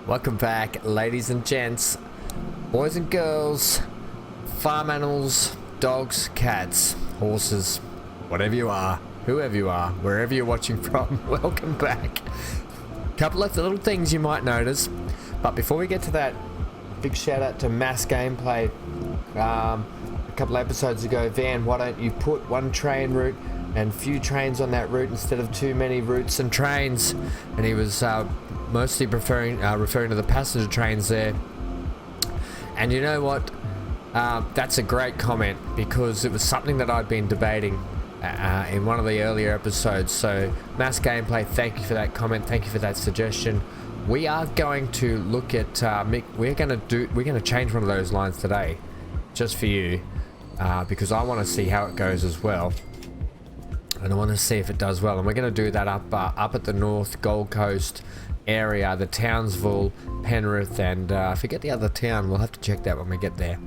Welcome back, ladies and gents, boys and girls, farm animals, dogs, cats, horses, whatever you are, whoever you are, wherever you're watching from. Welcome back. Couple of little things you might notice, but before we get to that, big shout out to Mass Gameplay. A couple episodes ago, Van, why don't you put one train route and few trains on that route instead of too many routes and trains? And he was mostly referring to the passenger trains there. And you know what, that's a great comment, because it was something that I'd been debating in one of the earlier episodes. So Mass Gameplay, thank you for that comment, thank you for that suggestion. We are going to look at we're going to change one of those lines today just for you, because I want to see how it goes as well. And I want to see if it does well, and we're going to do that up at the North Gold Coast area, the Townsville, Penrith, and I forget the other town. We'll have to check that when we get there.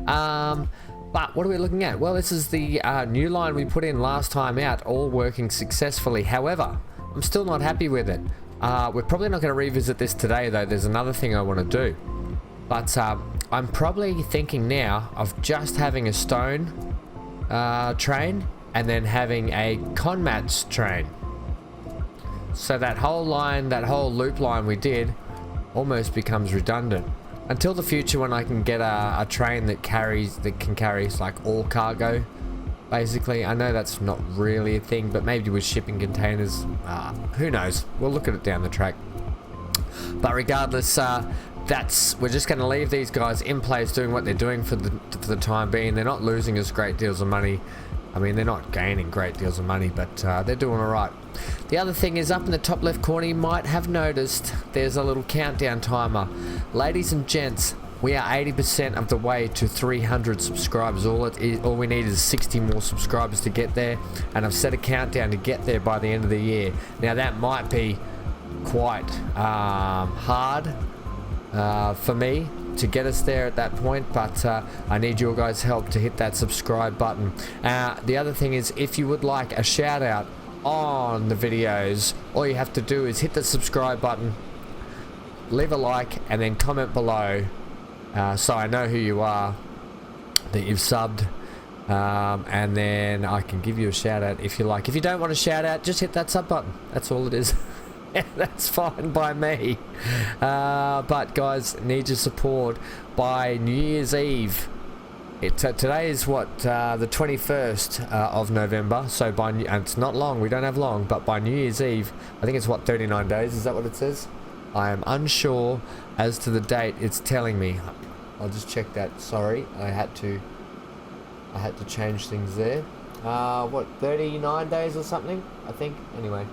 But what are we looking at? Well, this is the new line we put in last time out, all working successfully. However, I'm still not happy with it. We're probably not going to revisit this today, though. There's another thing I want to do, but I'm probably thinking now of just having a stone train and then having a Conmats train. So that whole line, that whole loop line we did, almost becomes redundant. Until the future, when I can get a train that can carry like all cargo, basically. I know that's not really a thing, but maybe with shipping containers, who knows? We'll look at it down the track. But regardless, we're just going to leave these guys in place doing what they're doing for the time being. They're not losing us great deals of money. I mean, they're not gaining great deals of money, but they're doing alright. The other thing is, up in the top left corner, you might have noticed there's a little countdown timer. Ladies and gents, we are 80% of the way to 300 subscribers. All we need is 60 more subscribers to get there, and I've set a countdown to get there by the end of the year. Now, that might be quite hard for me to get us there at that point, but I need your guys' help to hit that subscribe button. The other thing is, if you would like a shout out on the videos, all you have to do is hit the subscribe button, leave a like, and then comment below, so I know who you are, that you've subbed, and then I can give you a shout out if you like. If you don't want a shout out, just hit that sub button. That's all it is. That's fine by me. But guys, need your support by New Year's Eve. Today is what, the 21st of November, so and it's not long, we don't have long, but by New Year's Eve, I think it's what, 39 days, is that what it says? I am unsure as to the date it's telling me. I'll just check that. Sorry, I had to change things there. What, 39 days or something, I think. Anyway,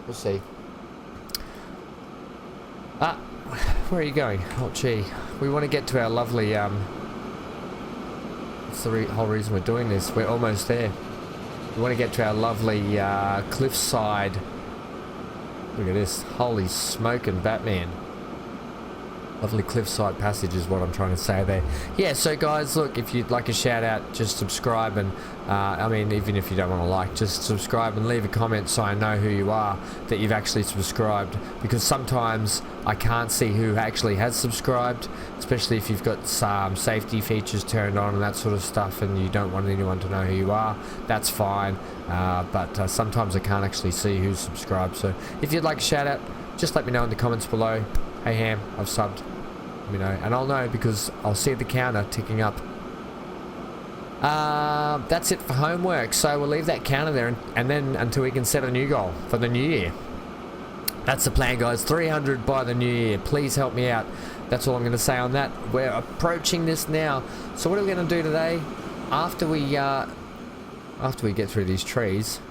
we'll see. Where are you going? Oh gee, we want to get to our lovely that's the whole reason we're doing this. We're almost there. We want to get to our lovely cliffside. Look at this, holy smoking Batman. Lovely cliffside passage is what I'm trying to say there. Yeah, so guys, look, if you'd like a shout out, just subscribe, and I mean, even if you don't want to like, just subscribe and leave a comment so I know who you are, that you've actually subscribed, because sometimes I can't see who actually has subscribed, especially if you've got some safety features turned on and that sort of stuff, and you don't want anyone to know who you are. That's fine, but sometimes I can't actually see who's subscribed. So if you'd like a shout out, just let me know in the comments below. Hey Ham, I've subbed. Let me know, and I'll know because I'll see the counter ticking up. That's it for homework, so we'll leave that counter there, and then until we can set a new goal for the new year. That's the plan, guys. 300 by the new year. Please help me out. That's all I'm going to say on that. We're approaching this now. So what are we going to do today? After we get through these trees,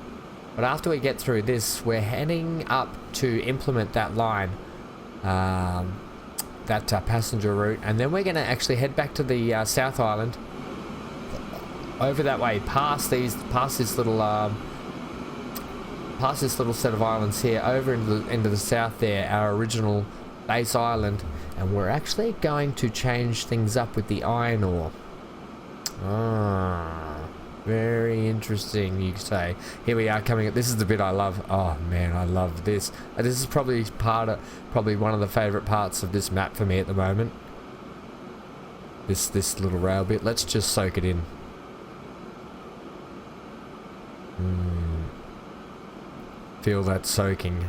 but after we get through this, we're heading up to implement that line, that passenger route, and then we're going to actually head back to the South Island, over that way, past this little set of islands here, over into the south there, our original base island, and we're actually going to change things up with the iron ore. Very interesting, you say. Here we are coming. This is the bit I love. Oh man, I love this. This is probably one of the favorite parts of this map for me at the moment. This little rail bit. Let's just soak it in. Feel that soaking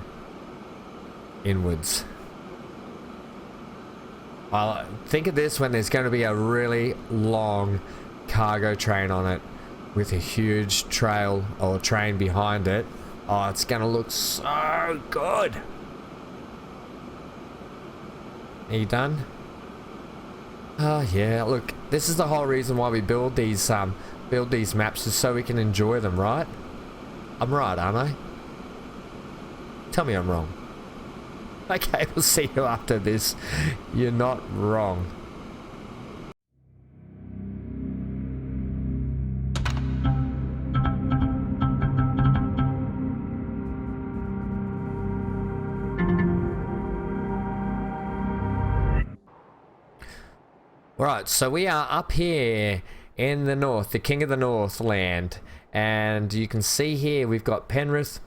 inwards. I'll think of this when there's going to be a really long cargo train on it with a huge trail or train behind it. Oh, it's going to look so good. Are you done? Oh yeah, look, this is the whole reason why we build these maps, is so we can enjoy them, right? I'm right, aren't I? Tell me I'm wrong. Okay, we'll see you after this. You're not wrong. Alright, so we are up here in the north, the King of the North land. And you can see here we've got Penrith,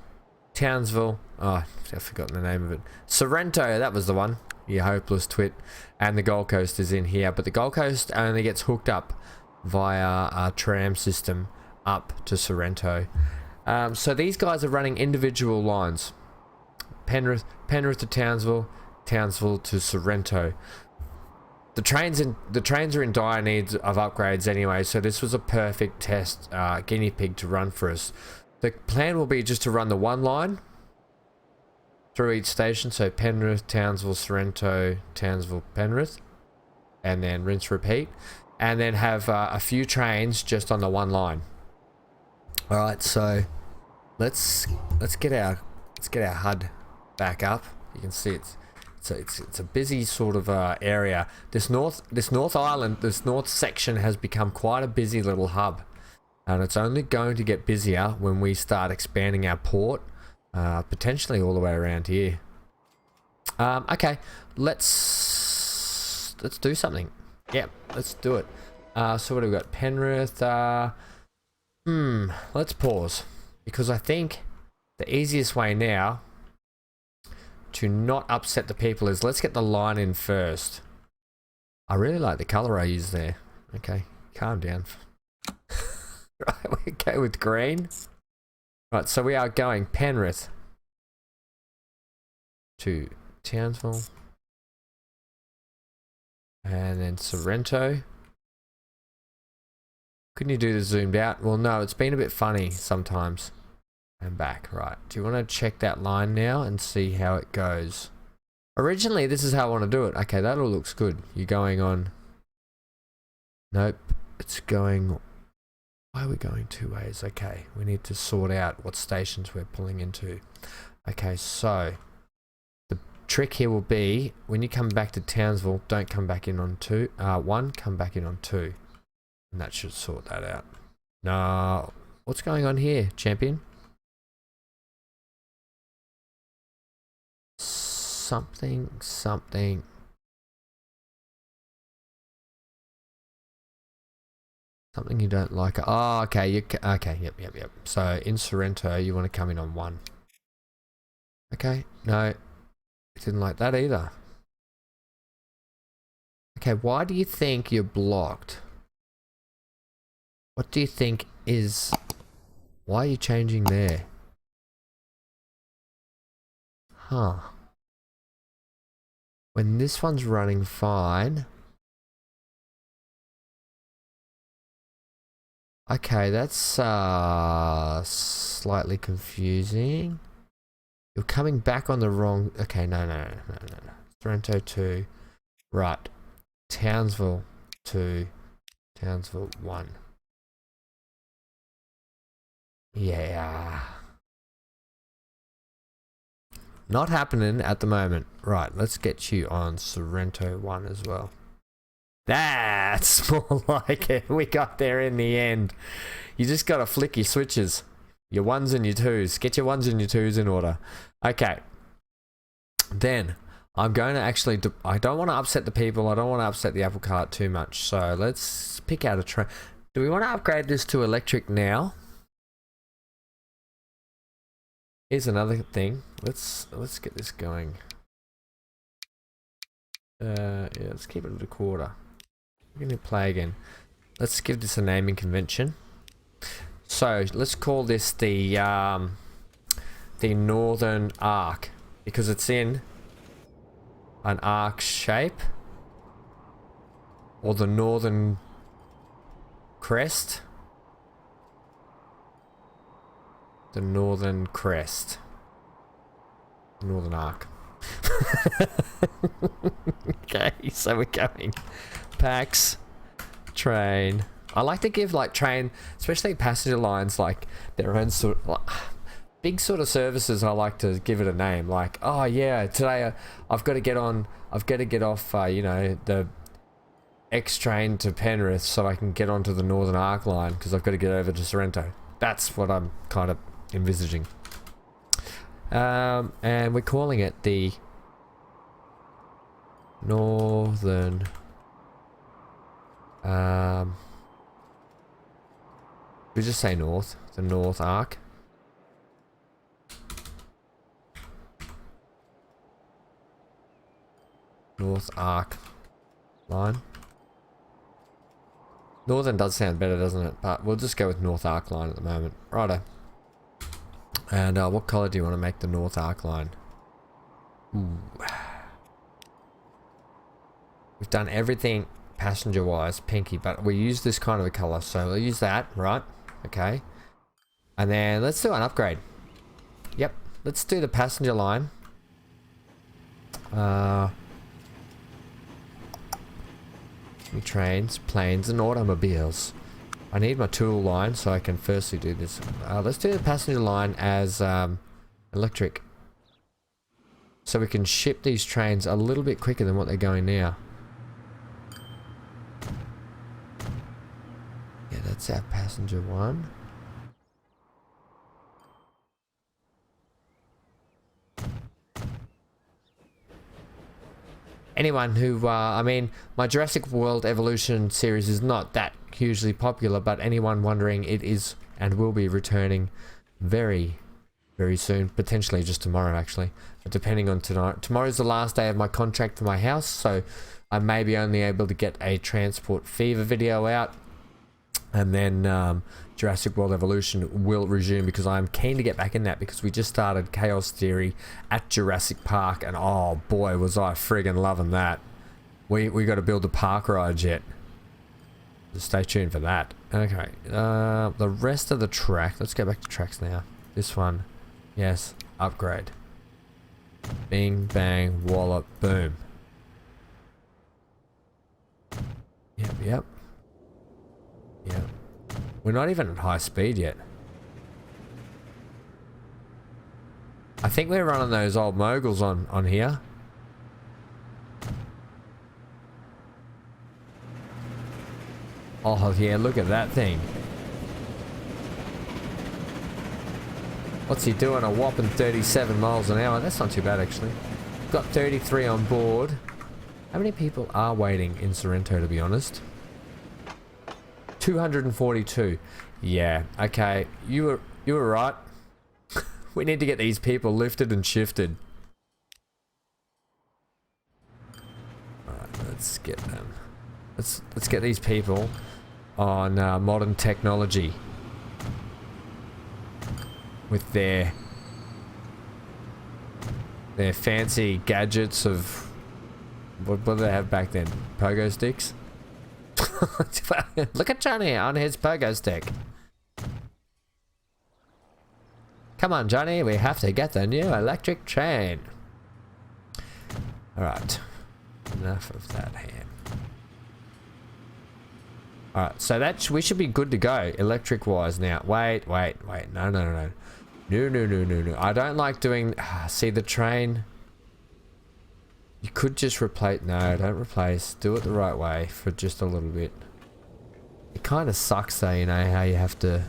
Townsville, oh, I've forgotten the name of it. Sorrento, that was the one. You hopeless twit. And the Gold Coast is in here, but the Gold Coast only gets hooked up via a tram system up to Sorrento. So these guys are running individual lines. Penrith to Townsville, Townsville to Sorrento. The trains are in dire need of upgrades anyway, so this was a perfect test guinea pig to run for us. The plan will be just to run the one line through each station, so Penrith, Townsville, Sorrento, Townsville, Penrith, and then rinse repeat, and then have a few trains just on the one line. All right, so let's get our HUD back up. You can see it's a busy sort of area. This north section has become quite a busy little hub, and it's only going to get busier when we start expanding our port, potentially all the way around here. Okay, let's do something. Yeah, let's do it. So what have we got? Penrith. Let's pause, because I think the easiest way now to not upset the people is let's get the line in first. I really like the color I use there. Okay, calm down. Right, we go with green. Right, so we are going Penrith to Townsville, and then Sorrento. Couldn't you do the zoomed out? Well, no, it's been a bit funny sometimes. And back, right. Do you want to check that line now and see how it goes? Originally, this is how I want to do it. Okay, that all looks good. You're going on... Nope. It's going... Why are we going two ways? Okay, we need to sort out what stations we're pulling into. Okay, so... The trick here will be, when you come back to Townsville, don't come back in on 1, come back in on 2. And that should sort that out. No. What's going on here, champion? Something. Something you don't like. Oh, okay. Okay. Yep. So in Sorrento, you want to come in on 1. Okay. No, didn't like that either. Okay. Why do you think you're blocked? What do you think is? Why are you changing there? Huh. When this one's running fine. Okay, that's slightly confusing. You're coming back on the wrong... Okay, no. Sorrento 2. Right. Townsville 2. Townsville 1. Yeah. Not happening at the moment. Right, let's get you on Sorrento 1 as well. That's more like it. We got there in the end. You just gotta flick your switches. Your 1s and your 2s. Get your 1s and your 2s in order. Okay. Then, I'm going to actually... I don't want to upset the people. I don't want to upset the apple cart too much. So, let's pick out a train. Do we want to upgrade this to electric now? Here's another thing. Let's get this going. Yeah, let's keep it at a quarter. We're gonna play again. Let's give this a naming convention. So let's call this the northern arc, because it's in an arc shape, or the northern crest. The northern crest. Northern arc. Okay, so we're going packs, train. I like to give like train, especially passenger lines, like their own sort of big sort of services. I like to give it a name, like, oh yeah, today I've got to get on, I've got to get off you know, the X train to Penrith so I can get onto the Northern Arc line because I've got to get over to Sorrento. That's what I'm kind of envisaging. And we're calling it the Northern we just say north, the North Arc. North Arc line. Northern does sound better, doesn't it? But we'll just go with North Arc line at the moment. Righto. And what colour do you want to make the North Arc line? Ooh. We've done everything passenger wise pinky, but we use this kind of a colour, so we'll use that, right? Okay. And then let's do an upgrade. Yep, let's do the passenger line. Trains, planes and automobiles. I need my tool line so I can firstly do this. Let's do the passenger line as electric, so we can ship these trains a little bit quicker than what they're going now. Yeah, that's our passenger one. Anyone who, I mean, my Jurassic World Evolution series is not that hugely popular, but anyone wondering, it is and will be returning very, very soon. Potentially just tomorrow, actually. But depending on tonight. Tomorrow's the last day of my contract for my house, so I may be only able to get a Transport Fever video out. And then Jurassic World Evolution will resume, because I'm keen to get back in that, because we just started Chaos Theory at Jurassic Park, and oh boy was I friggin' loving that. We got to build the park ride yet. So stay tuned for that. Okay, the rest of the track, let's go back to tracks now. This one, yes, upgrade. Bing, bang, wallop, boom. Yep, yep. Yeah, we're not even at high speed yet. I think we're running those old moguls on here. Oh yeah, look at that thing. What's he doing? A whopping 37 miles an hour. That's not too bad, actually. Got 33 on board. How many people are waiting in Sorrento, to be honest? 242. Yeah, okay. You were right. We need to get these people lifted and shifted. Alright, let's get them. Let's get these people on modern technology. With their fancy gadgets of what did they have back then? Pogo sticks? Look at Johnny on his pogo stick. Come on, Johnny, we have to get the new electric train. Alright. Enough of that ham. Alright, so we should be good to go electric wise now. Wait. No. No. I don't like doing... see the train... You could just replace... No, don't replace. Do it the right way for just a little bit. It kind of sucks though, you know, how you have to...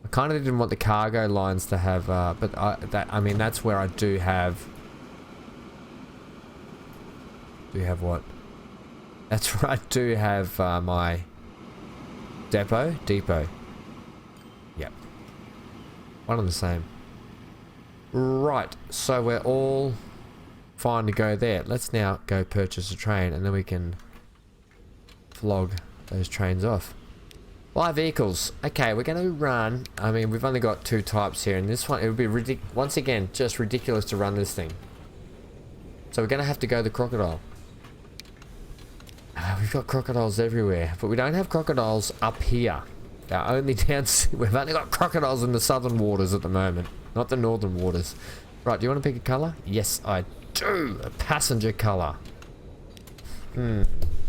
I kind of didn't want the cargo lines to have... but I mean, that's where I do have... Do you have what? That's where I do have my Depot. Yep. One and the same. Right, so we're all fine to go there. Let's now go purchase a train and then we can flog those trains off. Buy vehicles. Okay, we're going to run. I mean, we've only got 2 types here, and this one, it would be once again just ridiculous to run this thing. So we're going to have to go the crocodile. We've got crocodiles everywhere, but we don't have crocodiles up here. They're only down. We've only got crocodiles in the southern waters at the moment, not the northern waters. Right, do you want to pick a colour? Yes, I do. A passenger colour.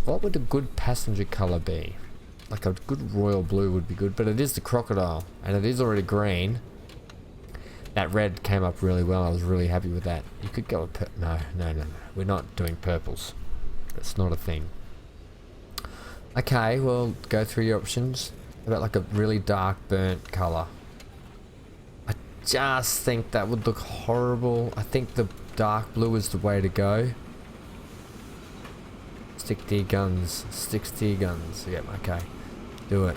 What would a good passenger colour be? Like a good royal blue would be good, but it is the crocodile, and it is already green. That red came up really well. I was really happy with that. You could go with no. We're not doing purples. That's not a thing. Okay, well, go through your options. About like a really dark burnt colour. I just think that would look horrible. I think the dark blue is the way to go. Stick to your guns. Sticks to your guns. Yep, okay. Do it.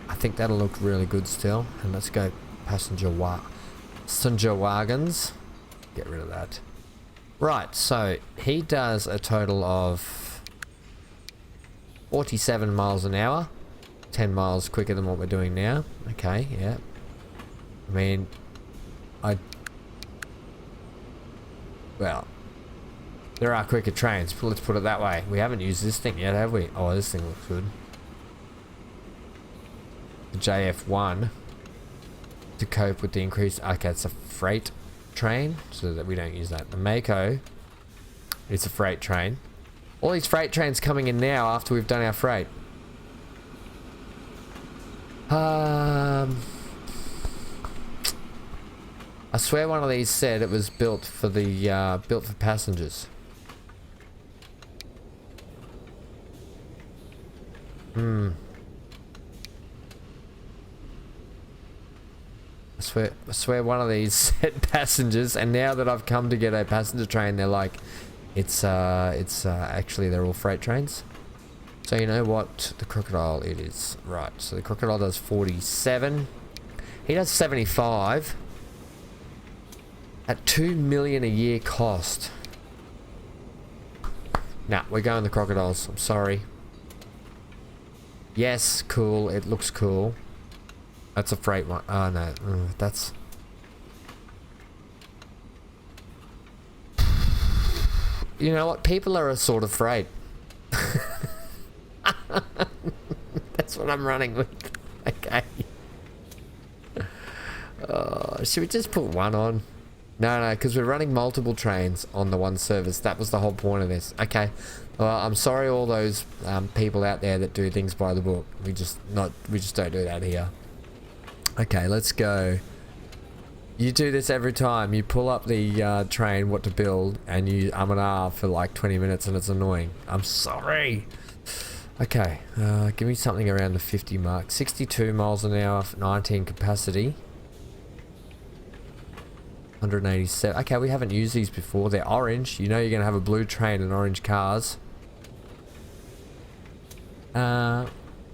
I think that'll look really good still. And let's go passenger wagons. Get rid of that. Right, so he does a total of 47 miles an hour. 10 miles quicker than what we're doing now. Okay, yeah. I mean, well, there are quicker trains, but let's put it that way. We haven't used this thing yet, have we? Oh, this thing looks good. The JF1 to cope with the increase. Okay, it's a freight train, so that we don't use that. The Mako, it's a freight train. All these freight trains coming in now after we've done our freight. I swear one of these said it was built for the built for passengers. I swear one of these said passengers, and now that I've come to get a passenger train, they're like, it's actually they're all freight trains. So you know what? The crocodile it is. Right, so the crocodile does 47. He does 75. At 2 million a year cost. Nah, we're going the crocodiles. I'm sorry. Yes, cool. It looks cool. That's a freight one. Oh no, that's... You know what? People are a sort of freight. That's what I'm running with. Okay. Should we just put one on? No, because we're running multiple trains on the one service. That was the whole point of this. Okay. Well, I'm sorry all those people out there that do things by the book. We just don't do that here. Okay, let's go. You do this every time. You pull up the train, what to build, and you and ah for like 20 minutes, and it's annoying. I'm sorry. Okay, give me something around the 50 mark. 62 miles an hour, 19 capacity. 187. Okay, we haven't used these before. They're orange. You know you're going to have a blue train and orange cars.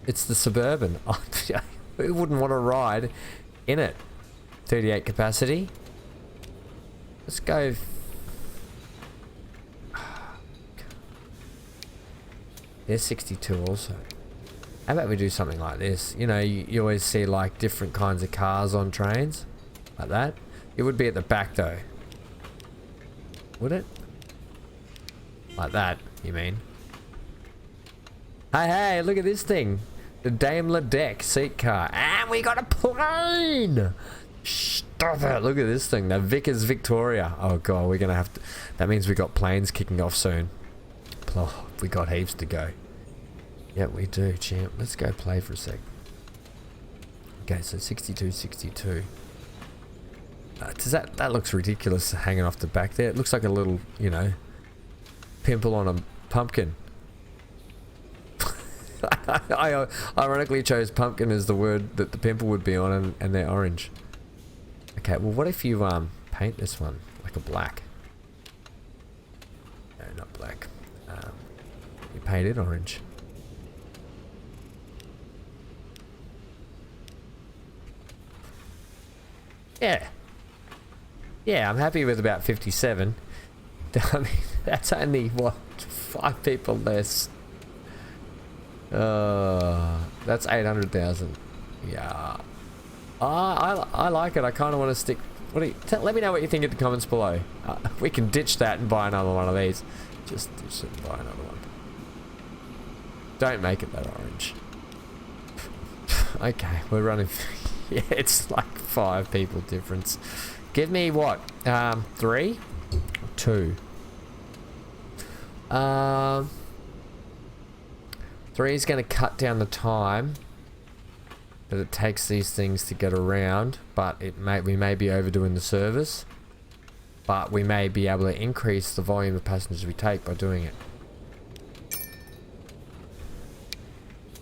It's the Suburban. Who wouldn't want to ride in it? 38 capacity. Let's go. There's 62 also. How about we do something like this? You know, you always see like different kinds of cars on trains. Like that. It would be at the back though. Would it? Like that, you mean? Hey, look at this thing. The Daimler Deck seat car. And we got a plane! Stop it. Look at this thing. The Vickers Victoria. Oh god, we're gonna have to... That means we got planes kicking off soon. Oh, we got heaps to go. Yep, we do, champ. Let's go play for a sec. Okay, so 62, 62. Does that looks ridiculous hanging off the back there. It looks like a little, you know, pimple on a pumpkin. I ironically chose pumpkin as the word that the pimple would be on, and they're orange. Okay, well, what if you paint this one like a black? No, not black. You paint it orange. Yeah. Yeah, I'm happy with about 57. I mean, that's only, what, 5 people less. That's 800,000. Yeah. I like it. I kind of want to stick... let me know what you think in the comments below. We can ditch that and buy another one of these. Just ditch it and buy another one. Don't make it that orange. Okay, we're running... yeah, it's like 5 people difference. Give me what? 3? 2. 3 is going to cut down the time that it takes these things to get around, but we may be overdoing the service, but we may be able to increase the volume of passengers we take by doing it.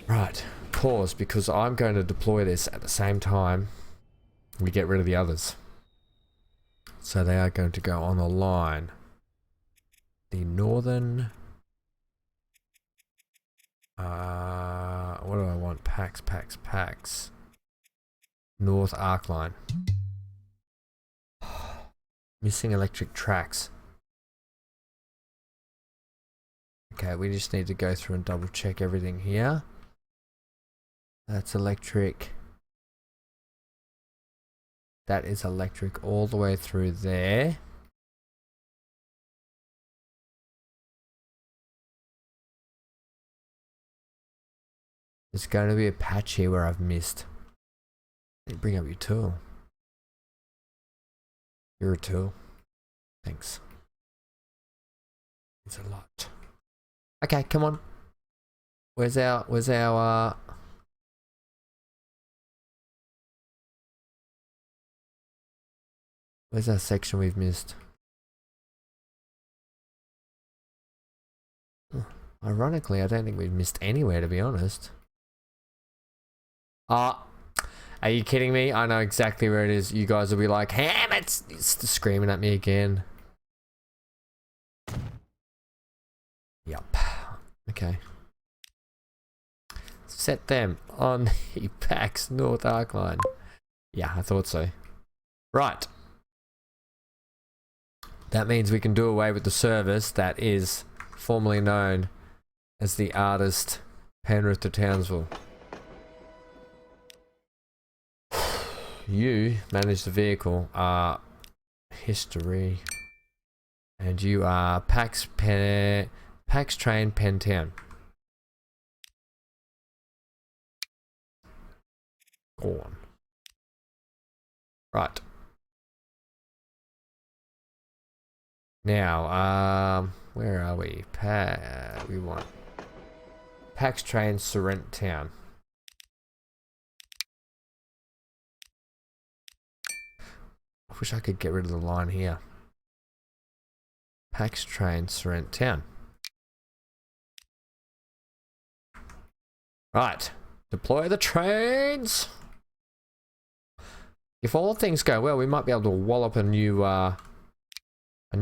Right, pause, because I'm going to deploy this at the same time we get rid of the others. So they are going to go on the line. The northern... what do I want? Pax. North arc line. Missing electric tracks. Okay, we just need to go through and double check everything here. That's electric. That is electric all the way through there. There's going to be a patch here where I've missed. Bring up your tool. You're a tool. Thanks. It's a lot. Okay, come on. Where's our where's our section we've missed? Ironically, I don't think we've missed anywhere, to be honest. Are you kidding me? I know exactly where it is. You guys will be like, "Ham, it's screaming at me again." Yup. Okay. Set them on the PAX North Arc line. Yeah, I thought so. Right. That means we can do away with the service that is formerly known as the artist Penrith to Townsville. You manage the vehicle, history, and you are Pax Train Pentown. Go on. Right. Now, where are we? We want Pax Train Sorrent Town. I wish I could get rid of the line here. Pax Train Sorrent Town. Right. Deploy the trains. If all things go well, we might be able to wallop a new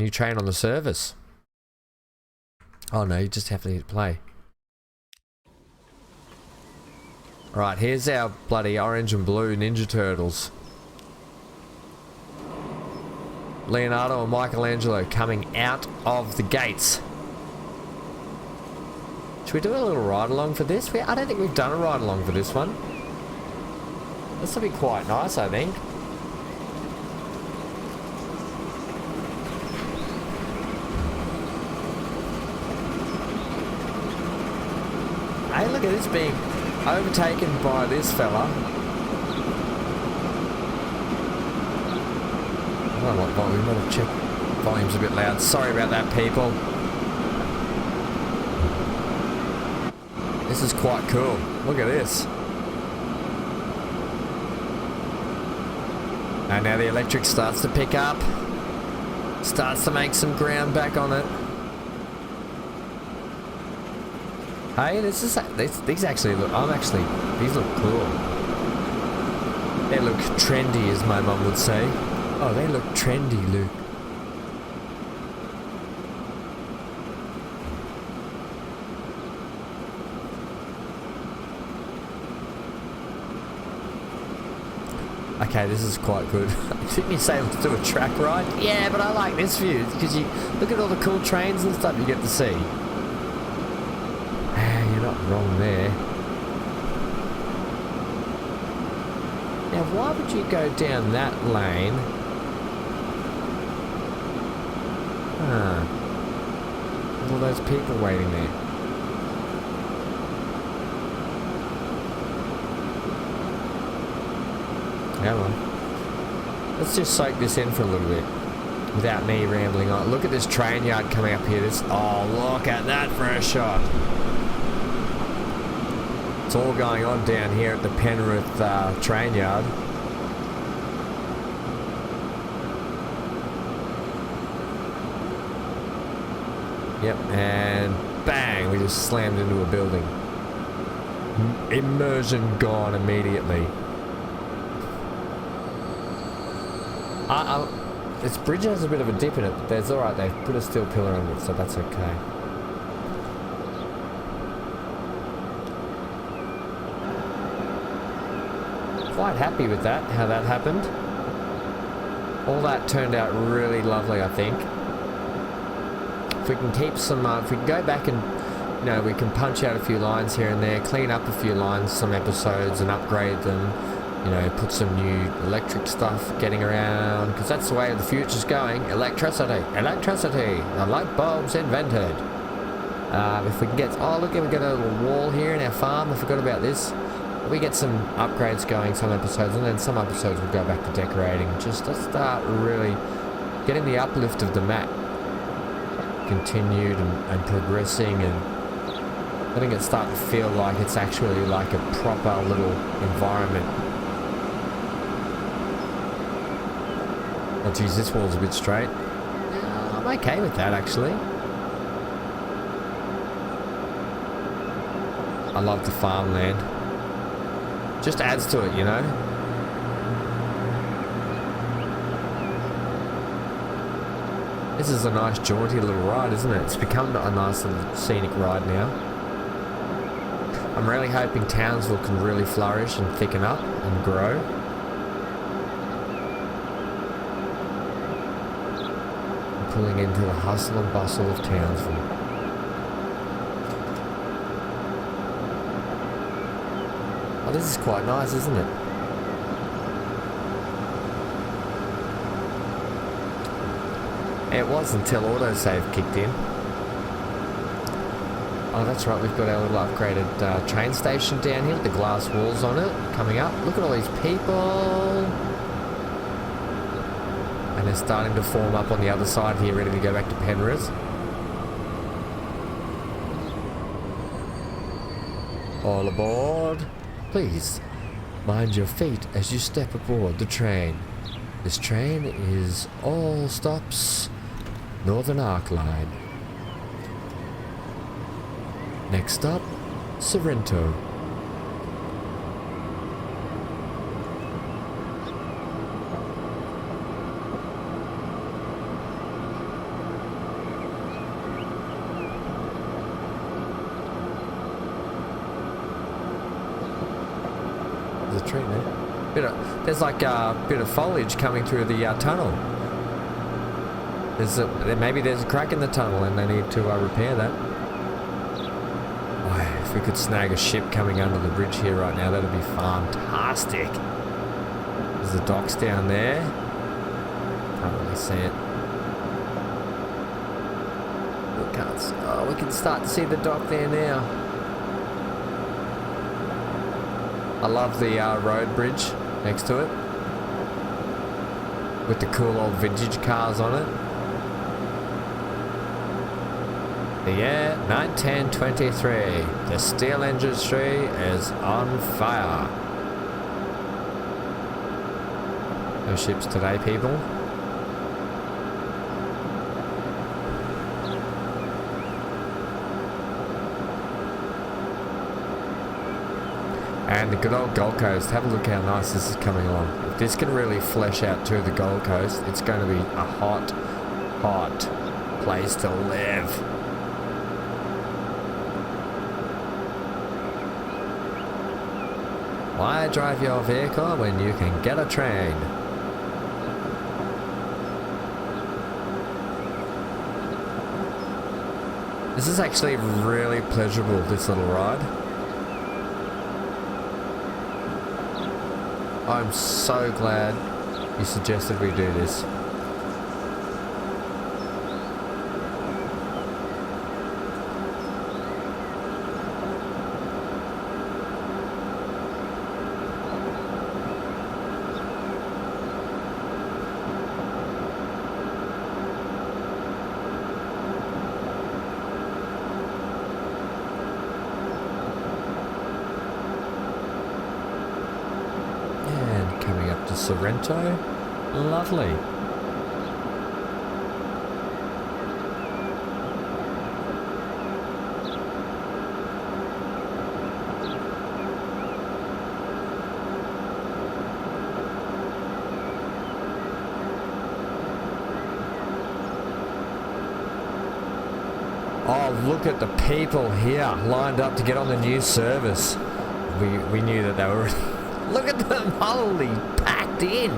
train on the service. Oh no, you just have to hit play. Right, here's our bloody orange and blue Ninja Turtles. Leonardo and Michelangelo coming out of the gates. Should we do a little ride-along for this? I don't think we've done a ride-along for this one. This will be quite nice, I think. Hey, look at this being overtaken by this fella. I don't know what volume, I'm gonna check. Volume's a bit loud. Sorry about that, people. This is quite cool. Look at this. And now the electric starts to pick up. Starts to make some ground back on it. Hey, these actually look, these look cool. They look trendy, as my mum would say. Oh, they look trendy, Luke. Okay, this is quite good. Didn't you say let's do a track ride? Yeah, but I like this view because you look at all the cool trains and stuff you get to see. You're not wrong there. Now, why would you go down that lane? All those people waiting there. Come on. Let's just soak this in for a little bit without me rambling on. Look at this train yard coming up here. Oh, look at that for a shot. It's all going on down here at the Penrith train yard. Yep, and bang, we just slammed into a building. Immersion gone immediately. This bridge has a bit of a dip in it, but there's alright, they've put a steel pillar under it, so that's okay. Quite happy with that, how that happened. All that turned out really lovely, I think. If we can keep some, if we can go back and, you know, we can punch out a few lines here and there, clean up a few lines, some episodes, and upgrade them. You know, put some new electric stuff getting around, because that's the way the future's going. Electricity, electricity, the light bulb's invented. If we can get, oh look, we've got a little wall here in our farm. I forgot about this. We get some upgrades going, some episodes, and then some episodes we'll go back to decorating. Just to start really getting the uplift of the map continued and progressing, and letting it start to feel like it's actually like a proper little environment. Oh geez, this wall's a bit straight. I'm okay with that actually. I love the farmland. Just adds to it, you know. This is a nice jaunty little ride, isn't it? It's become a nice little scenic ride now. I'm really hoping Townsville can really flourish and thicken up and grow. I'm pulling into the hustle and bustle of Townsville. Oh, this is quite nice, isn't it? It was until autosave kicked in. Oh, that's right, we've got our little upgraded train station down here with the glass walls on it, coming up. Look at all these people. And they're starting to form up on the other side here, ready to go back to Penrith. All aboard. Please, mind your feet as you step aboard the train. This train is all stops Northern Arc Line. Next stop, Sorrento. There's a tree there. There's like a bit of foliage coming through the tunnel. Maybe there's a crack in the tunnel and they need to repair that. Oh, if we could snag a ship coming under the bridge here right now, that'd be fantastic. There's the docks down there. Can't really see it. We can't. Oh, we can start to see the dock there now. I love the road bridge next to it with the cool old vintage cars on it. The year 1923. The steel industry is on fire. No ships today, people. And the good old Gold Coast. Have a look how nice this is coming along. If this can really flesh out to the Gold Coast, it's going to be a hot, hot place to live. Why drive your vehicle when you can get a train? This is actually really pleasurable, this little ride. I'm so glad you suggested we do this. Sorrento, lovely. Oh, look at the people here lined up to get on the new service. We knew that they were. Look at them, holy packed in.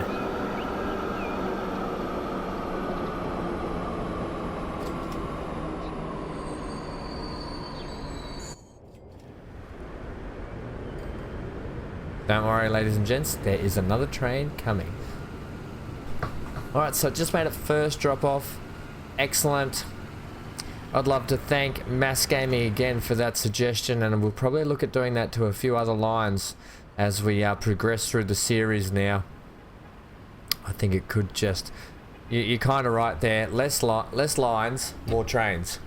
Don't worry, ladies and gents, there is another train coming. Alright, so just made it first drop off. Excellent. I'd love to thank Mass Gaming again for that suggestion, and we'll probably look at doing that to a few other lines as we progress through the series now. I think it could just... You're kind of right there. Less lines, more trains.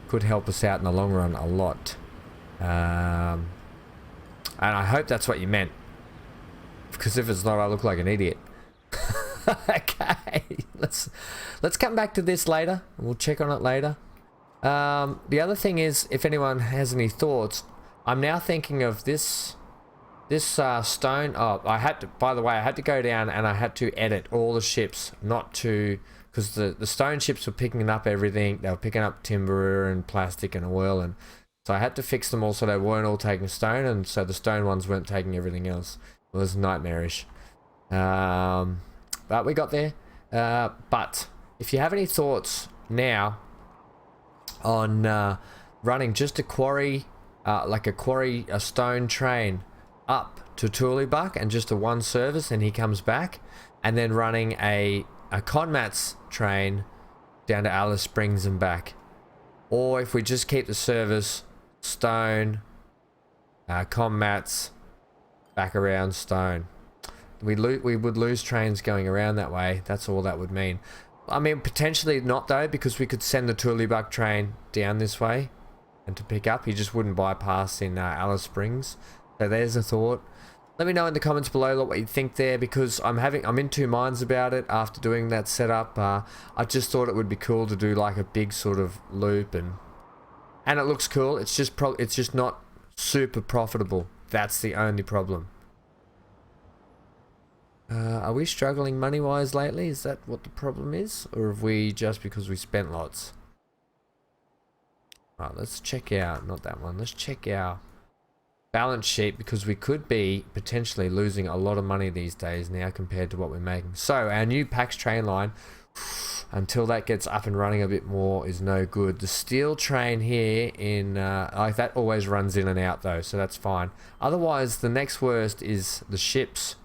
Could help us out in the long run a lot. And I hope that's what you meant. Because if it's not, I look like an idiot. Okay, let's come back to this later. We'll check on it later. The other thing is, if anyone has any thoughts, I'm now thinking of this stone. Oh, I had to, by the way, I had to go down and I had to edit all the ships, not to, because the stone ships were picking up everything. They were picking up timber and plastic and oil, and so I had to fix them all so they weren't all taking stone, and so the stone ones weren't taking everything else. It was nightmarish. But we got there. But if you have any thoughts now on running just a quarry, a stone train up to Tooleybuck and just a one service and he comes back, and then running a Conmats train down to Alice Springs and back, or if we just keep the service Stone, Conmats, back around Stone, we would lose trains going around that way. That's all that would mean. I mean, potentially not though, because we could send the Tooleybuck train down this way and to pick up. He just wouldn't bypass in Alice Springs. So there's a thought. Let me know in the comments below what you think there, because I'm in two minds about it after doing that setup. I just thought it would be cool to do like a big sort of loop, and it looks cool. It's just not super profitable. That's the only problem. Are we struggling money-wise lately? Is that what the problem is? Or have we just because we spent lots? Alright, let's check out, not that one, let's check our balance sheet, because we could be potentially losing a lot of money these days now compared to what we're making. So our new PAX train line, until that gets up and running a bit more, is no good. The steel train here in like that always runs in and out though, so that's fine. Otherwise the next worst is the ships,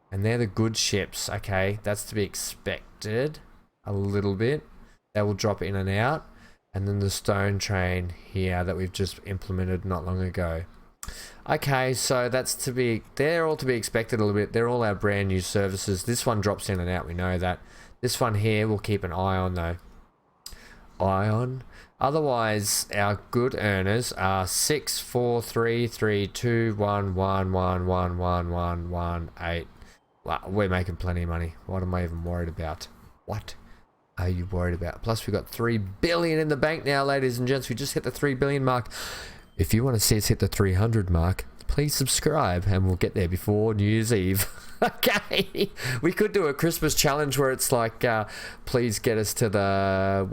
and they're the good ships. Okay, that's to be expected a little bit. They will drop in and out. And then the stone train here that we've just implemented not long ago. Okay, so they're all to be expected a little bit. They're all our brand new services. This one drops in and out, we know that. This one here we'll keep an eye on though. Eye on. Otherwise, our good earners are 6, 4, 3, 3, 2, 1, 1, 1, 1, 1, 1, 1, 8. Well, we're making plenty of money. What am I even worried about? What are you worried about? Plus we've got 3 billion in the bank now, ladies and gents. We just hit the 3 billion mark. If you want to see us hit the 300 mark, please subscribe and we'll get there before New Year's Eve. Okay, we could do a Christmas challenge where it's like please get us to the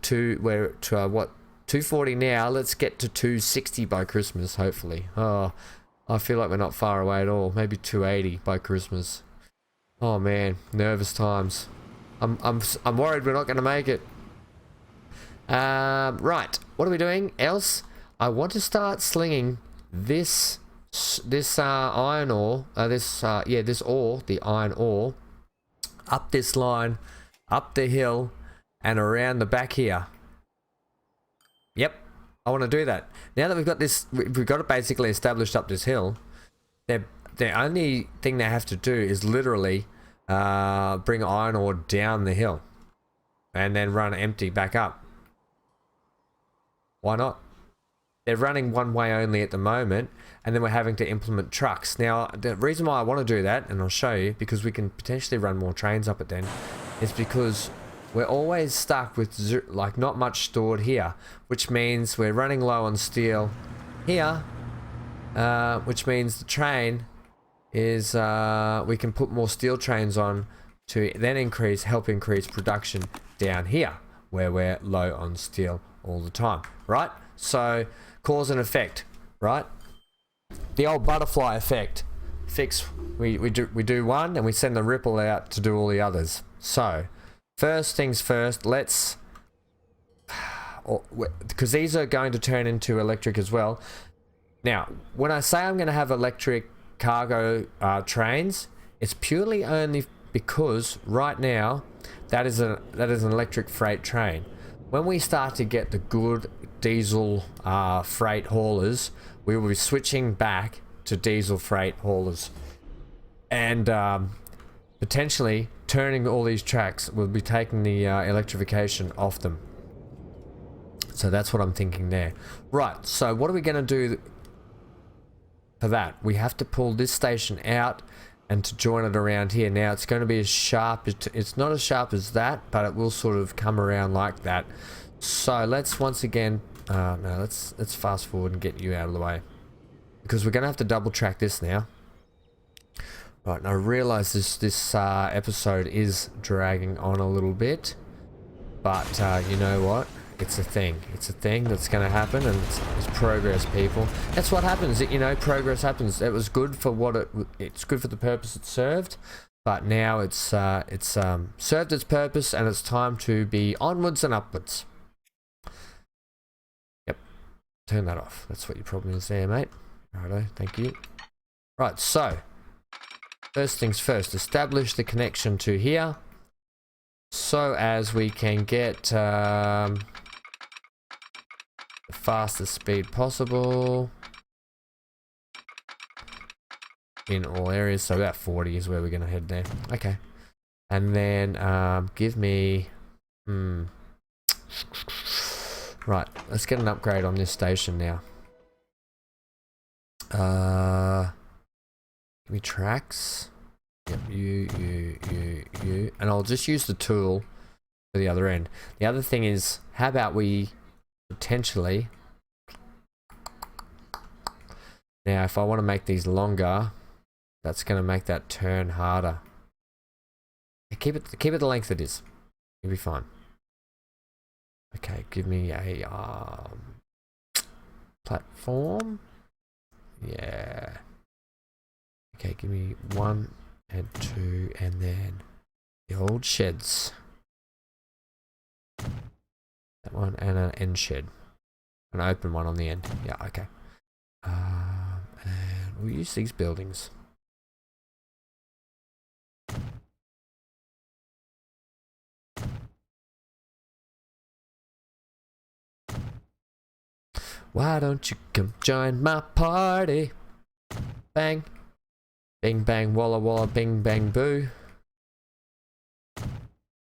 240 now, let's get to 260 by Christmas, hopefully. Oh, I feel like we're not far away at all. Maybe 280 by Christmas. Oh man, nervous times. I'm worried we're not going to make it. Right, what are we doing else? I want to start slinging this iron ore, this ore, the iron ore, up this line, up the hill, and around the back here. Yep, I want to do that. Now that we've got this, we've got it basically established up this hill. The only thing they have to do is literally bring iron ore down the hill, and then run empty back up. Why not? They're running one way only at the moment, and then we're having to implement trucks. Now, the reason why I want to do that, and I'll show you, because we can potentially run more trains up it then, is because we're always stuck with like not much stored here, which means we're running low on steel here, which means the train is we can put more steel trains on to then help increase production down here, where we're low on steel all the time, right? So cause and effect, right? The old butterfly effect. We do one and we send the ripple out to do all the others. So first things first, let's, because these are going to turn into electric as well. Now, when I say I'm going to have electric cargo trains, it's purely only because right now that is an electric freight train. When we start to get the good diesel freight haulers, we will be switching back to diesel freight haulers, and potentially turning all these tracks. We'll be taking the electrification off them. So that's what I'm thinking there. Right, so what are we going to do for that? We have to pull this station out and to join it around here. Now it's going to be as sharp, it's not as sharp as that, but it will sort of come around like that. So let's once again, let's fast forward and get you out of the way, because we're going to have to double track this now. Right, and I realize this episode is dragging on a little bit, but you know what? It's a thing. It's a thing that's going to happen, and it's progress, people. That's what happens. You know, progress happens. It was good for what it's good for the purpose it served, but now it's served its purpose, and it's time to be onwards and upwards. Yep. Turn that off. That's what your problem is there, mate. Righto. Thank you. Right. So first things first. Establish the connection to here, so as we can get the fastest speed possible in all areas. So about 40 is where we're going to head there. Okay. And then give me right, let's get an upgrade on this station now. Give me tracks. Yep, you, and I'll just use the tool for the other end. The other thing is, how about we potentially, now if I want to make these longer, that's going to make that turn harder. Keep it the length it is. You'll be fine. Okay, give me a platform. Yeah. Okay, give me 1 and 2, and then the old sheds. That one, and an end shed. An open one on the end. Yeah, okay. And we'll use these buildings. Why don't you come join my party? Bang. Bing bang walla walla bing bang boo.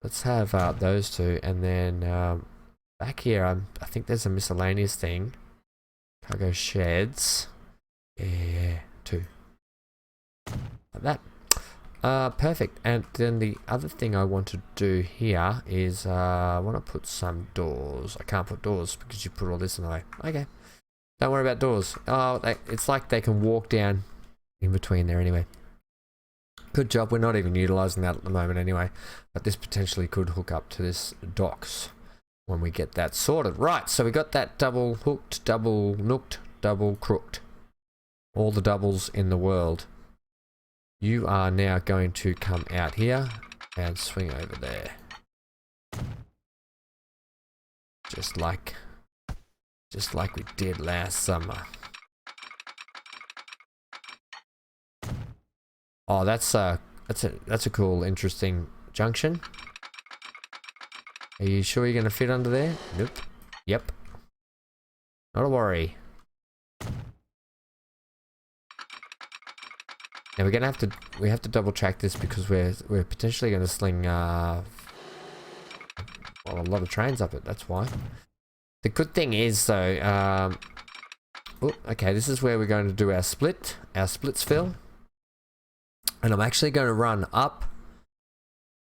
Let's have those two, and then back here I think there's a miscellaneous thing. Cargo sheds. Yeah, 2. Like that. Perfect. And then the other thing I want to do here is I want to put some doors. I can't put doors because you put all this in the way. Okay. Don't worry about doors. Oh, it's like they can walk down in between there anyway. Good job. We're not even utilizing that at the moment anyway, but this potentially could hook up to this docks when we get that sorted. Right, so we got that double hooked, double nooked, double crooked. all the doubles in the world. You are now going to come out here and swing over there. Just like we did last summer. Oh, that's a cool, interesting junction. Are you sure you're gonna fit under there? Nope. Yep. Not a worry. Now we have to double check this because we're potentially gonna sling well, a lot of trains up it. That's why. The good thing is though, okay, this is where we're going to do our splits fill. And I'm actually going to run up,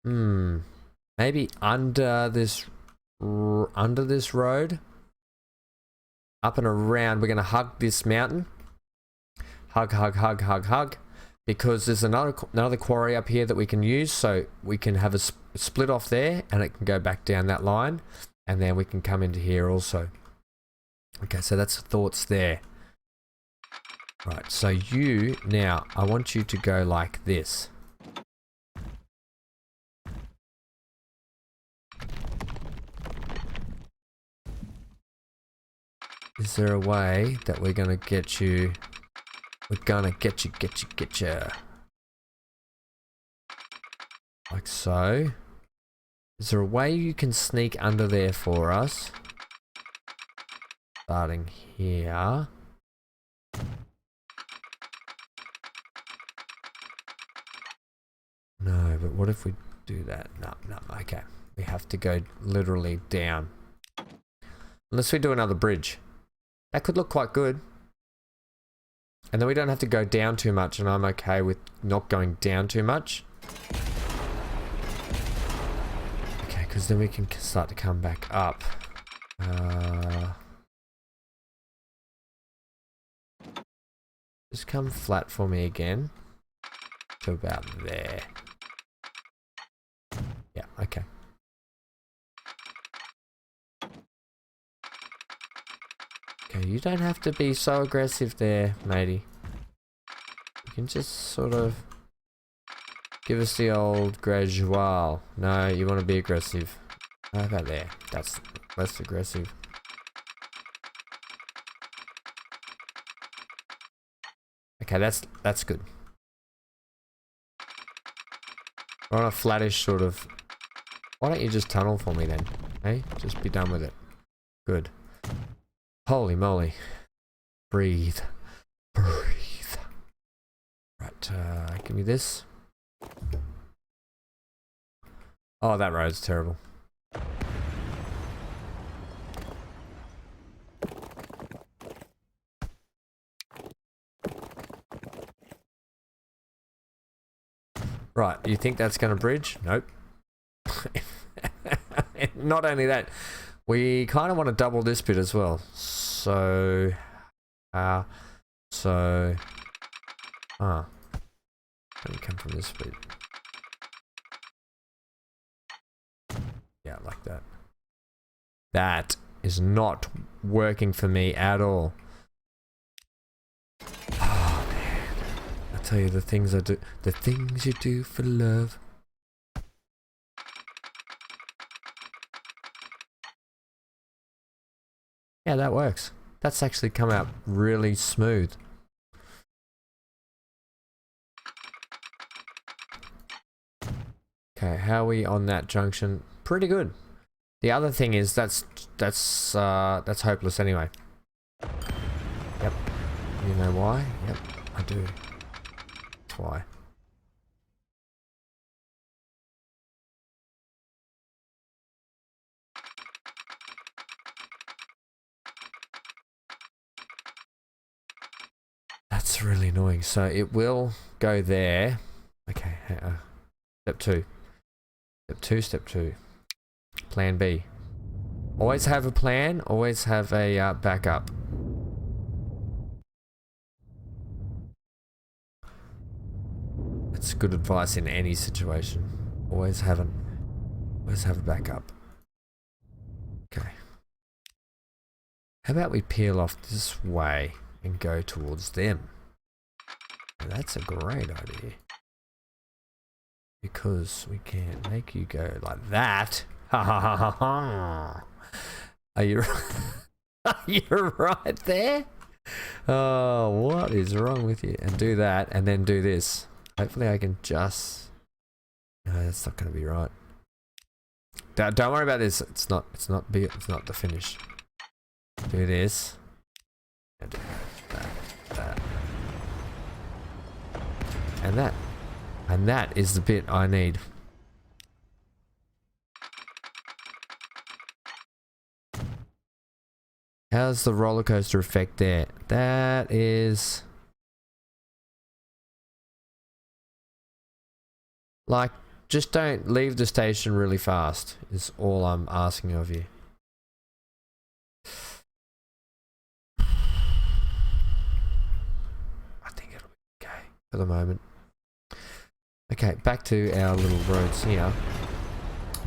maybe under this road, up and around. We're going to hug this mountain, hug, because there's another quarry up here that we can use, so we can have a split off there, and it can go back down that line, and then we can come into here also. Okay, so that's the thoughts there. Right, so I want you to go like this. Is there a way that we're gonna get you? We're gonna get you. Like so. Is there a way you can sneak under there for us? Starting here. No, but what if we do that? No, okay. We have to go literally down. Unless we do another bridge. That could look quite good. And then we don't have to go down too much, and I'm okay with not going down too much. Okay, because then we can start to come back up. Just come flat for me again. To about there. Yeah, okay. Okay, you don't have to be so aggressive there, matey. You can just sort of give us the old gradual. No, you want to be aggressive. How about there? That's less aggressive. Okay, that's good. We're on a flattish sort of... Why don't you just tunnel for me then? Hey, just be done with it. Good. Holy moly. Breathe. Breathe. Right, give me this. Oh, that road's terrible. Right, you think that's going to bridge? Nope. Not only that, we kind of want to double this bit as well. So, let me come from this bit. Yeah, like that. That is not working for me at all. Oh man, I tell you the things I do, the things you do for love. Yeah, that works. That's actually come out really smooth. Okay, how are we on that junction? Pretty good. The other thing is that's hopeless anyway. Yep. You know why? Yep, I do. That's why. That's really annoying. So it will go there. Okay. Step 2. Step 2. Plan B. Always have a plan. Always have a backup. That's good advice in any situation. Always have a backup. Okay. How about we peel off this way and go towards them? That's a great idea. Because we can make you go like that. Ha ha ha ha ha. Are you You're right there? Oh, what is wrong with you? And do that, and then do this. Hopefully I can just... No, that's not going to be right. Don't worry about this. It's not the finish. Do this. And do that. And that. And that is the bit I need. How's the roller coaster effect there? That is... Like, just don't leave the station really fast, is all I'm asking of you. I think it'll be okay for the moment. Okay, back to our little roads here.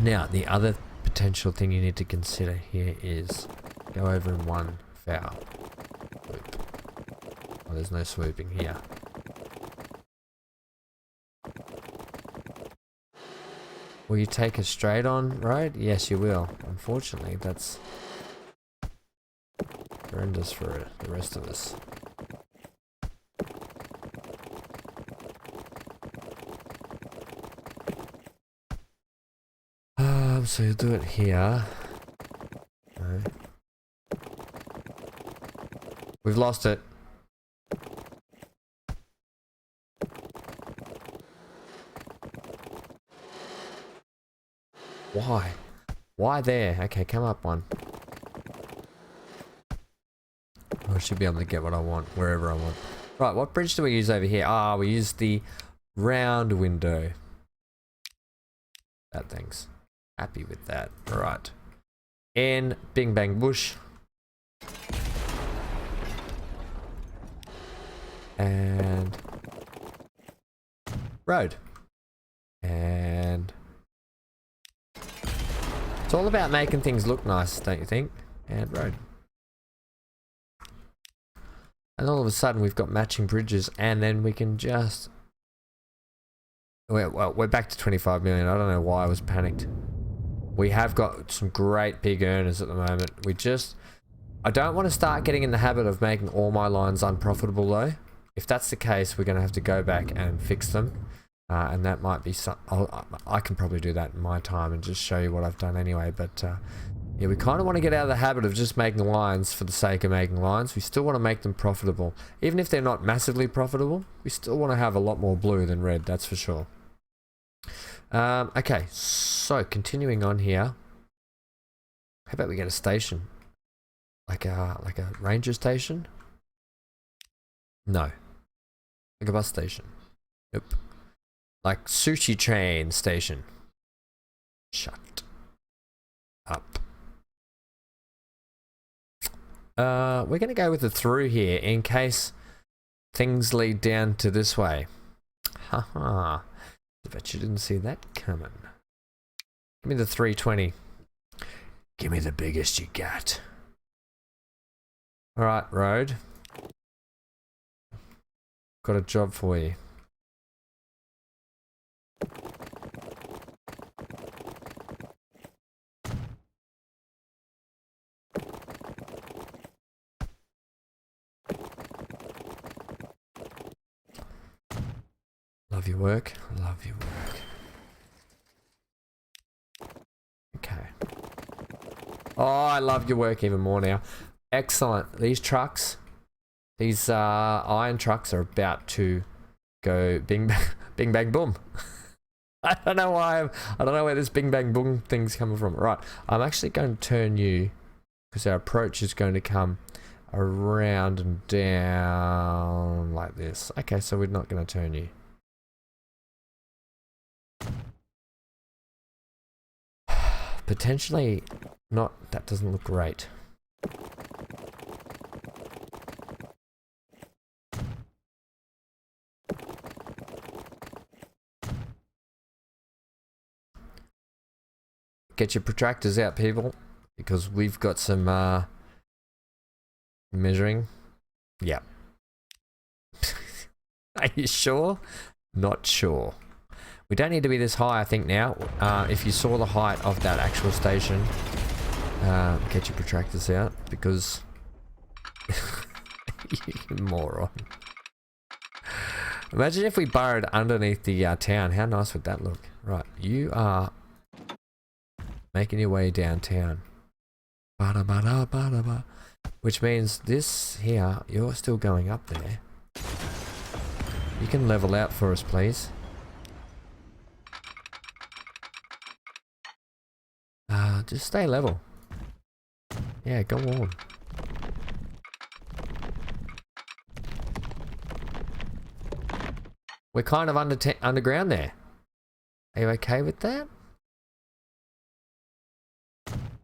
Now, the other potential thing you need to consider here is go over in one foul. Swoop. Oh, there's no swooping here. Will you take a straight on road? Yes, you will. Unfortunately, that's horrendous for the rest of us. So you do it here. No. We've lost it. Why? Why there? Okay, come up one. I should be able to get what I want, wherever I want. Right, what bridge do we use over here? Ah, we use the round window. That thing's happy with that. Right. And bing bang bush. And road. And it's all about making things look nice, don't you think? And road. And all of a sudden we've got matching bridges, and then we can just... Well, we're back to 25 million. I don't know why I was panicked. We have got some great big earners at the moment. I don't want to start getting in the habit of making all my lines unprofitable though. If that's the case, we're going to have to go back and fix them. And that might be I can probably do that in my time and just show you what I've done anyway. But yeah, we kind of want to get out of the habit of just making lines for the sake of making lines. We still want to make them profitable. Even if they're not massively profitable, we still want to have a lot more blue than red, that's for sure. Okay, so continuing on here. How about we get a station? Like a ranger station? No. Like a bus station. Nope. Like sushi train station. Shut up. We're gonna go with the through here in case things lead down to this way. Haha. I bet you didn't see that coming. Give me the 320. Give me the biggest you got. Alright, road. Got a job for you. Love your work. Love your work. Okay. Oh, I love your work even more now. Excellent. These trucks, these iron trucks are about to go bing bang boom. I don't know why. I don't know where this bing bang boom thing's coming from. Right. I'm actually going to turn you because our approach is going to come around and down like this. Okay, so we're not going to turn you. Potentially not. That doesn't look great. Get your protractors out, people, because we've got some measuring. Yeah. Are you sure? Not sure. We don't need to be this high, I think, now. If you saw the height of that actual station, get your protractors out, because you moron. Imagine if we burrowed underneath the town. How nice would that look? Right, you are making your way downtown. Which means this here, you're still going up there. You can level out for us, please. Just stay level. Yeah, go on. We're kind of underground there. Are you okay with that?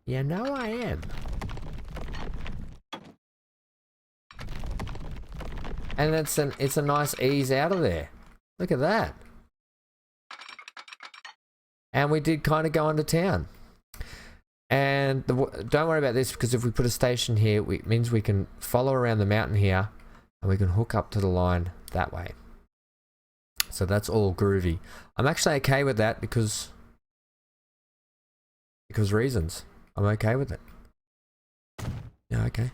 Yeah, no, I am. And it's a nice ease out of there. Look at that. And we did kind of go into town. And don't worry about this, because if we put a station here, it means we can follow around the mountain here and we can hook up to the line that way. So that's all groovy. I'm actually okay with that because reasons. I'm okay with it. Yeah, okay.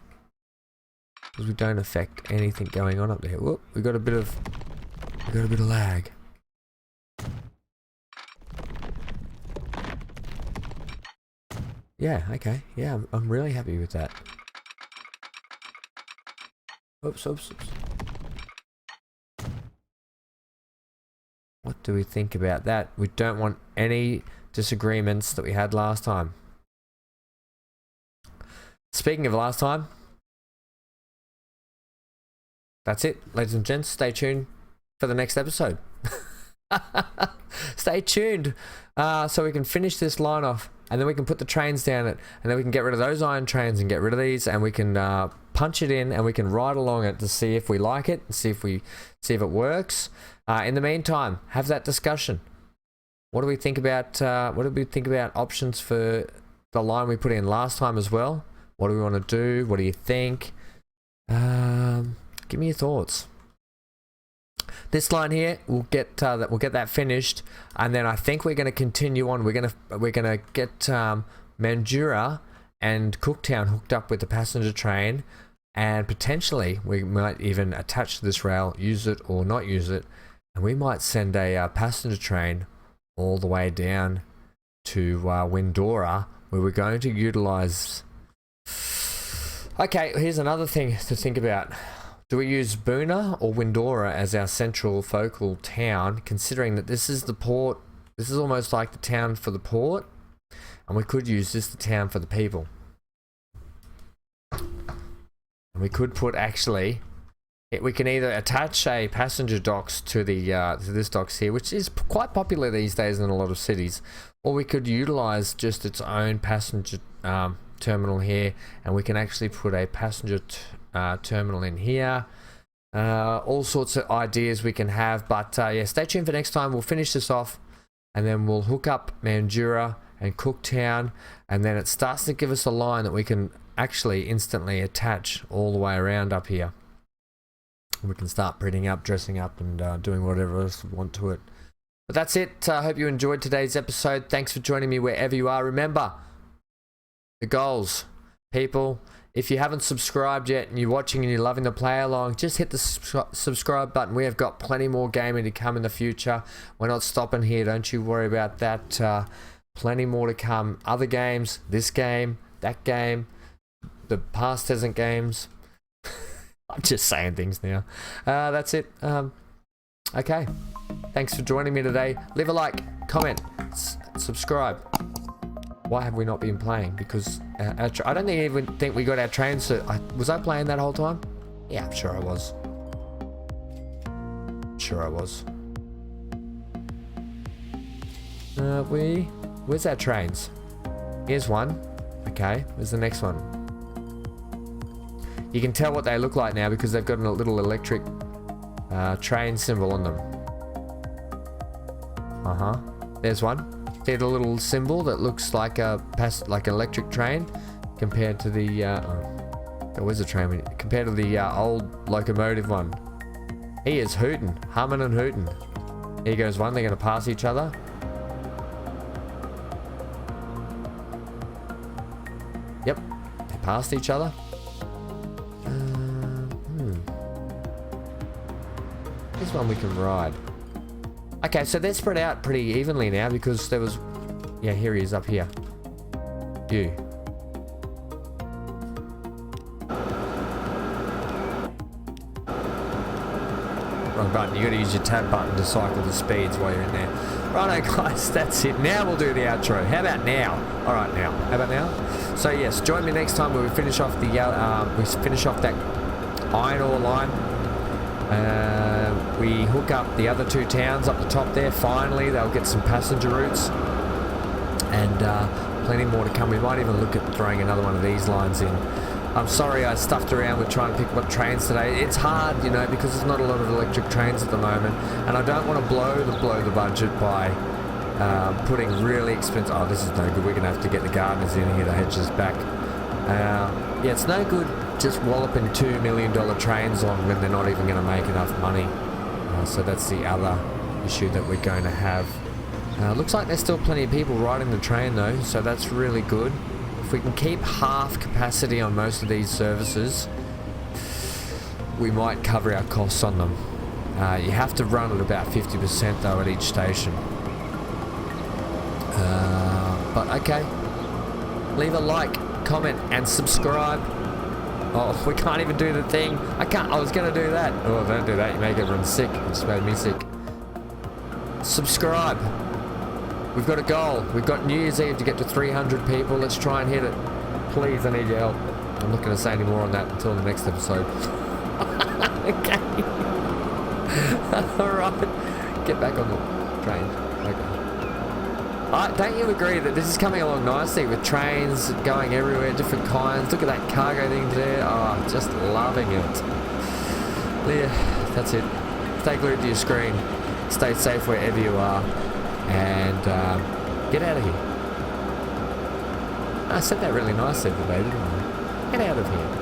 Because we don't affect anything going on up there. Whoop, we got a bit of lag. Yeah, okay. Yeah, I'm really happy with that. Oops. What do we think about that? We don't want any disagreements that we had last time. Speaking of last time, that's it, ladies and gents. Stay tuned for the next episode. Stay tuned so we can finish this line off, and then we can put the trains down it, and then we can get rid of those iron trains and get rid of these, and we can punch it in, and we can ride along it to see if we like it, and see if it works. In the meantime, have that discussion. What do we think about options for the line we put in last time as well? What do we want to do? What do you think? Give me your thoughts. This line here, we'll get that finished, and then I think we're going to continue on. We're gonna get Mandurah and Cooktown hooked up with the passenger train, and potentially we might even attach to this rail, use it or not use it, and we might send a passenger train all the way down to Windora, where we're going to utilize. Okay, here's another thing to think about. Do we use Boona or Windora as our central focal town, considering that this is the port? This is almost like the town for the port, and we could use this the town for the people. And we could put we can either attach a passenger docks to the to this docks here, which is quite popular these days in a lot of cities, or we could utilize just its own passenger terminal here, and we can actually put a passenger terminal in here. All sorts of ideas we can have, but yeah, stay tuned for next time. We'll finish this off, and then we'll hook up Mandurah and Cooktown, and then it starts to give us a line that we can actually instantly attach all the way around up here. We can start printing up, dressing up, and doing whatever else we want to it. But that's it. I hope you enjoyed today's episode. Thanks for joining me wherever you are. Remember the goals, people. If you haven't subscribed yet and you're watching and you're loving the play along, just hit the subscribe button. We have got plenty more gaming to come in the future. We're not stopping here. Don't you worry about that. Plenty more to come. Other games, this game, that game, the past tense games. I'm just saying things now. That's it. Okay. Thanks for joining me today. Leave a like, comment, subscribe. Why have we not been playing? Because I don't even think we got our train. So was I playing that whole time? Yeah, I'm sure I was. Where's our trains? Here's one. Okay, where's the next one? You can tell what they look like now because they've got a little electric train symbol on them. There's one. See the little symbol that looks like an electric train compared to the where's the train? Compared to the old locomotive one. He is hooting, humming and hooting. Here goes one. They're going to pass each other. Yep, they passed each other. Here's one we can ride. Okay, so they're spread out pretty evenly now because there was... Yeah, here he is up here. You. Wrong button. You got to use your tab button to cycle the speeds while you're in there. Righto, guys, that's it. Now we'll do the outro. How about now? All right, now. How about now? So yes, join me next time where we finish off the that iron ore line. We hook up the other two towns up the top there. Finally, they'll get some passenger routes, and plenty more to come. We might even look at throwing another one of these lines in. I'm sorry I stuffed around with trying to pick up trains today. It's hard, you know, because there's not a lot of electric trains at the moment, and I don't want to blow the budget by putting really expensive... Oh, this is no good. We're going to have to get the gardeners in here to hedge us back. Yeah, it's no good just walloping $2 million trains on when they're not even going to make enough money. So that's the other issue that we're going to have. Looks like there's still plenty of people riding the train though, so that's really good. If we can keep half capacity on most of these services, we might cover our costs on them. You have to run at about 50% though at each station. But okay, leave a like, comment and subscribe. Oh, we can't even do the thing. I was gonna do that. Oh, don't do that, you make everyone sick. It just made me sick. Subscribe. We've got a goal. We've got New Year's Eve to get to 300 people. Let's try and hit it. Please, I need your help. I'm not gonna say any more on that until the next episode. Okay. Alright. Get back on the train. Okay. Don't you agree that this is coming along nicely with trains going everywhere, different kinds? Look at that cargo thing there. Oh, just loving it. Yeah, that's it. Stay glued to your screen. Stay safe wherever you are. And get out of here. I said that really nicely today, didn't I? Get out of here.